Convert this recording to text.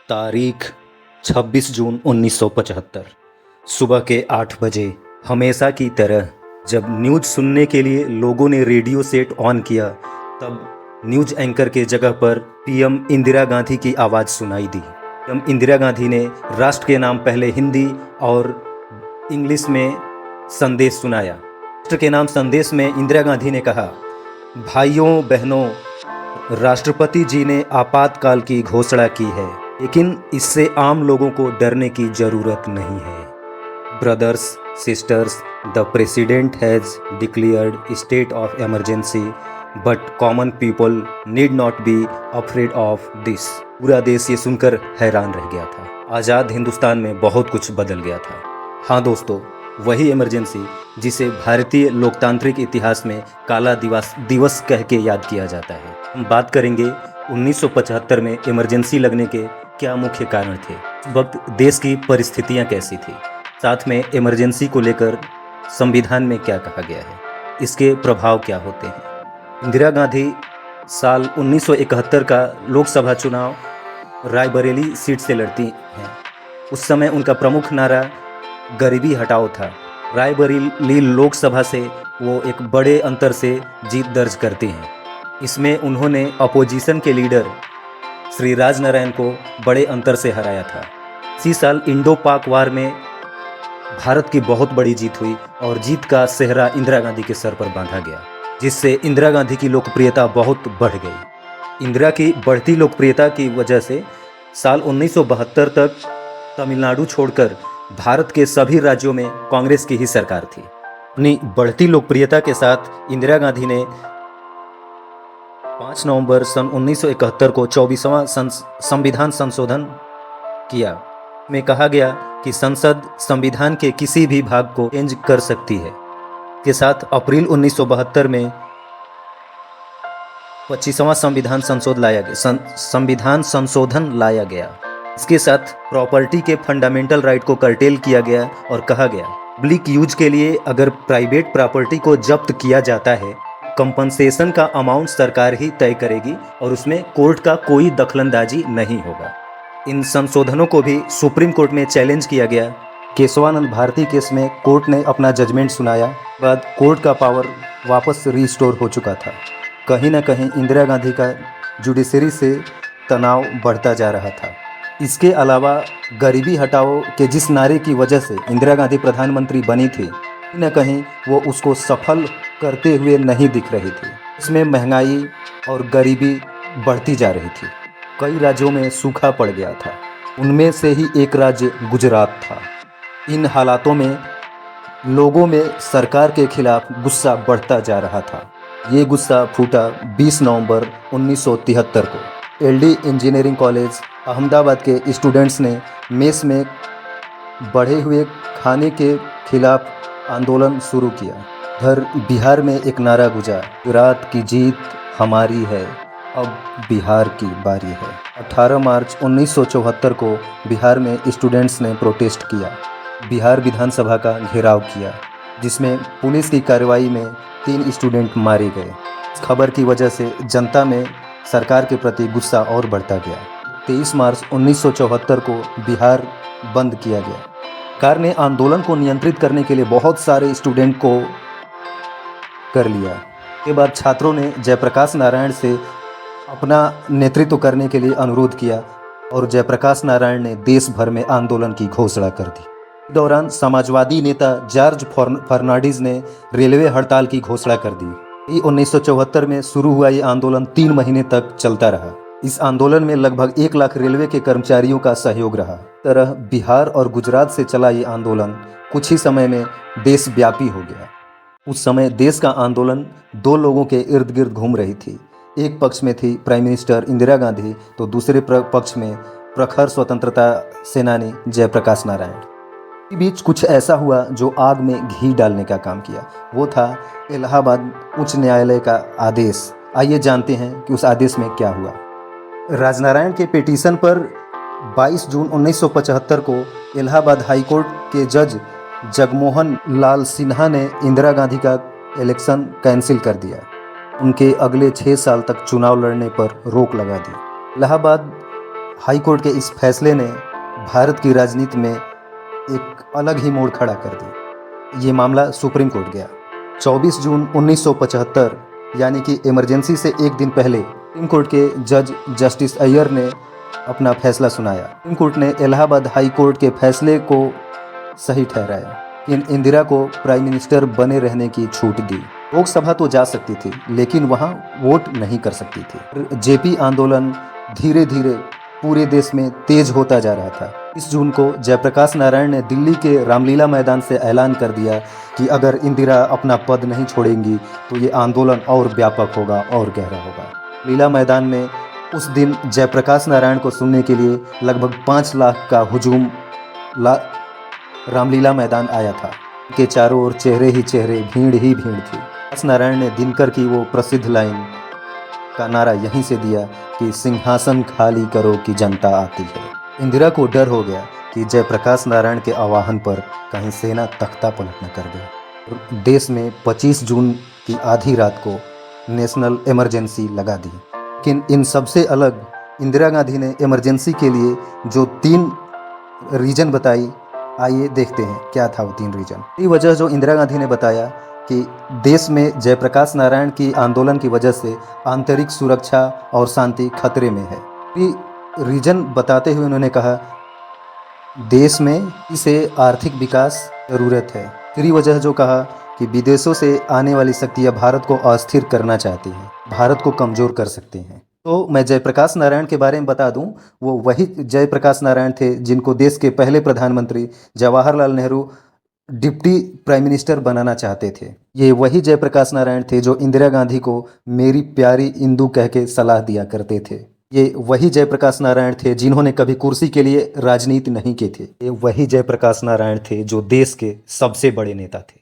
तारीख 26 जून 1975 सुबह के 8 बजे। हमेशा की तरह जब न्यूज़ सुनने के लिए लोगों ने रेडियो सेट ऑन किया, तब न्यूज़ एंकर के जगह पर पीएम इंदिरा गांधी की आवाज़ सुनाई दी। पीएम इंदिरा गांधी ने राष्ट्र के नाम पहले हिंदी और इंग्लिश में संदेश सुनाया। राष्ट्र के नाम संदेश में इंदिरा गांधी ने कहा, भाइयों बहनों, राष्ट्रपति जी ने आपातकाल की घोषणा की है, लेकिन इससे आम लोगों को डरने की जरूरत नहीं है। Brothers, sisters, the president has declared state of emergency, but common people need not be afraid of this. पूरा देश ये सुनकर हैरान रह गया था। आज़ाद हिंदुस्तान में बहुत कुछ बदल गया था। हाँ दोस्तों, वही इमरजेंसी जिसे भारतीय लोकतांत्रिक इतिहास में काला दिवस कह के याद किया जाता है। हम बात करेंगे 1975 में इमरजेंसी लगने के क्या मुख्य कारण थे, उस वक्त देश की परिस्थितियां कैसी थी, साथ में इमरजेंसी को लेकर संविधान में क्या कहा गया है, इसके प्रभाव क्या होते हैं। इंदिरा गांधी साल 1971 का लोकसभा चुनाव रायबरेली सीट से लड़ती हैं। उस समय उनका प्रमुख नारा गरीबी हटाओ था। रायबरेली लोकसभा से वो एक बड़े अंतर से जीत दर्ज करती हैं। इसमें उन्होंने अपोजिशन के लीडर श्री राजनारायण को बड़े अंतर से हराया था। इसी साल इंडो पाक वार में भारत की बहुत बड़ी जीत हुई और जीत का सेहरा इंदिरा गांधी के सर पर बांधा गया, जिससे इंदिरा गांधी की लोकप्रियता बहुत बढ़ गई। इंदिरा की बढ़ती लोकप्रियता की वजह से साल 1972 तक तमिलनाडु छोड़कर भारत के सभी राज्यों में कांग्रेस की ही सरकार थी। अपनी बढ़ती लोकप्रियता के साथ इंदिरा गांधी ने 5 नवंबर सन 1971 को 24वां संविधान संशोधन किया। में कहा गया कि संसद संविधान के किसी भी भाग को चेंज कर सकती है। के साथ अप्रैल 1972 में 25वां संविधान संशोधन लाया गया। इसके साथ प्रॉपर्टी के फंडामेंटल राइट को कर्टेल किया गया और कहा गया, पब्लिक यूज के लिए अगर प्राइवेट प्रॉपर्टी को जब्त किया जाता है, कंपनसेशन का अमाउंट सरकार ही तय करेगी और उसमें कोर्ट का कोई दखलंदाजी नहीं होगा। इन संशोधनों को भी सुप्रीम कोर्ट में चैलेंज किया गया। केशवानंद भारती केस में कोर्ट ने अपना जजमेंट सुनाया। बाद कोर्ट का पावर वापस रिस्टोर हो चुका था। कहीं ना कहीं इंदिरा गांधी का जुडिशरी से तनाव बढ़ता जा रहा था। इसके अलावा गरीबी हटाओ के जिस नारे की वजह से इंदिरा गांधी प्रधानमंत्री बनी थी, कहीं न कहीं वो उसको सफल करते हुए नहीं दिख रही थी। इसमें महंगाई और गरीबी बढ़ती जा रही थी। कई राज्यों में सूखा पड़ गया था, उनमें से ही एक राज्य गुजरात था। इन हालातों में लोगों में सरकार के खिलाफ गुस्सा बढ़ता जा रहा था। ये गुस्सा फूटा 20 नवंबर 1973 को। एलडी इंजीनियरिंग कॉलेज अहमदाबाद के स्टूडेंट्स ने मेस में बढ़े हुए खाने के खिलाफ आंदोलन शुरू किया। उधर बिहार में एक नारा गूंजा, गुजरात की जीत हमारी है, अब बिहार की बारी है। 18 मार्च 1974 को बिहार में स्टूडेंट्स ने प्रोटेस्ट किया। बिहार विधानसभा का घेराव किया, जिसमें पुलिस की कार्रवाई में 3 स्टूडेंट मारे गए। इस खबर की वजह से जनता में सरकार के प्रति गुस्सा और बढ़ता गया। 23 मार्च 1974 को बिहार बंद किया गया। सरकार ने आंदोलन को नियंत्रित करने के लिए बहुत सारे स्टूडेंट को कर लिया। के बाद छात्रों ने जयप्रकाश नारायण से अपना नेतृत्व करने के लिए अनुरोध किया और जयप्रकाश नारायण ने देश भर में आंदोलन की घोषणा कर दी। इस दौरान समाजवादी नेता जॉर्ज फर्नांडिस ने रेलवे हड़ताल की घोषणा कर दी। 1974 में शुरू हुआ ये आंदोलन 3 महीने तक चलता रहा। इस आंदोलन में लगभग 1 लाख रेलवे के कर्मचारियों का सहयोग रहा। तरह बिहार और गुजरात से चला ये आंदोलन कुछ ही समय में देशव्यापी हो गया। उस समय देश का आंदोलन 2 लोगों के इर्द गिर्द घूम रही थी। एक पक्ष में थी प्राइम मिनिस्टर इंदिरा गांधी, तो दूसरे पक्ष में प्रखर स्वतंत्रता सेनानी जयप्रकाश नारायण। इस बीच कुछ ऐसा हुआ जो आग में घी डालने का काम किया। वो था इलाहाबाद उच्च न्यायालय का आदेश। आइए जानते हैं कि उस आदेश में क्या हुआ। राजनारायण के पिटीशन पर 22 जून 1975 को इलाहाबाद हाईकोर्ट के जज जगमोहन लाल सिन्हा ने इंदिरा गांधी का इलेक्शन कैंसिल कर दिया। उनके अगले 6 साल तक चुनाव लड़ने पर रोक लगा दी। इलाहाबाद हाई कोर्ट के इस फैसले ने भारत की राजनीति में एक अलग ही मोड़ खड़ा कर दिया। ये मामला सुप्रीम कोर्ट गया। 24 जून 1975 यानी कि इमरजेंसी से एक दिन पहले सुप्रीम कोर्ट के जज जस्टिस अय्यर ने अपना फैसला सुनाया। सुप्रीम कोर्ट ने इलाहाबाद हाई कोर्ट के फैसले को सही ठहराया कि इंदिरा को प्राइम मिनिस्टर बने रहने की छूट दी। लोकसभा तो जा सकती थी लेकिन वहां वोट नहीं कर सकती थी। जेपी आंदोलन धीरे धीरे पूरे देश में तेज होता जा रहा था। 20 जून को जयप्रकाश नारायण ने दिल्ली के रामलीला मैदान से ऐलान कर दिया कि अगर इंदिरा अपना पद नहीं छोड़ेंगी तो ये आंदोलन और व्यापक होगा और गहरा होगा। लीला मैदान में उस दिन जयप्रकाश नारायण को सुनने के लिए लगभग 5 लाख का हुजूम रामलीला मैदान आया था। के चारों ओर चेहरे ही चेहरे, भीड़ ही भीड़ थी। जयप्रकाश नारायण ने दिनकर की वो प्रसिद्ध लाइन का नारा यहीं से दिया कि सिंहासन खाली करो कि जनता आती है। इंदिरा को डर हो गया कि जयप्रकाश नारायण के आह्वान पर कहीं सेना तख्ता पलट न कर दे। देश में 25 जून की आधी रात को नेशनल इमरजेंसी लगा दी। लेकिन इन सबसे अलग इंदिरा गांधी ने इमरजेंसी के लिए जो 3 रीजन बताई, आइए देखते हैं क्या था वो 3 रीजन। ये वजह जो इंदिरा गांधी ने बताया कि देश में जयप्रकाश नारायण की आंदोलन की वजह से आंतरिक सुरक्षा और शांति खतरे में है। ये रीजन बताते हुए उन्होंने कहा देश में इसे आर्थिक विकास जरूरत है। तीसरी वजह जो कहा कि विदेशों से आने वाली शक्तियां भारत को अस्थिर करना चाहती हैं, भारत को कमज़ोर कर सकती हैं। तो मैं जयप्रकाश नारायण के बारे में बता दूं, वो वही जयप्रकाश नारायण थे जिनको देश के पहले प्रधानमंत्री Jawaharlal Nehru deputy prime minister बनाना चाहते थे। ये वही जयप्रकाश नारायण थे जो इंदिरा गांधी को मेरी प्यारी इंदु कह के सलाह दिया करते थे। ये वही जयप्रकाश नारायण थे जिन्होंने कभी कुर्सी के लिए राजनीति नहीं की थी। ये वही जयप्रकाश नारायण थे जो देश के सबसे बड़े नेता थे।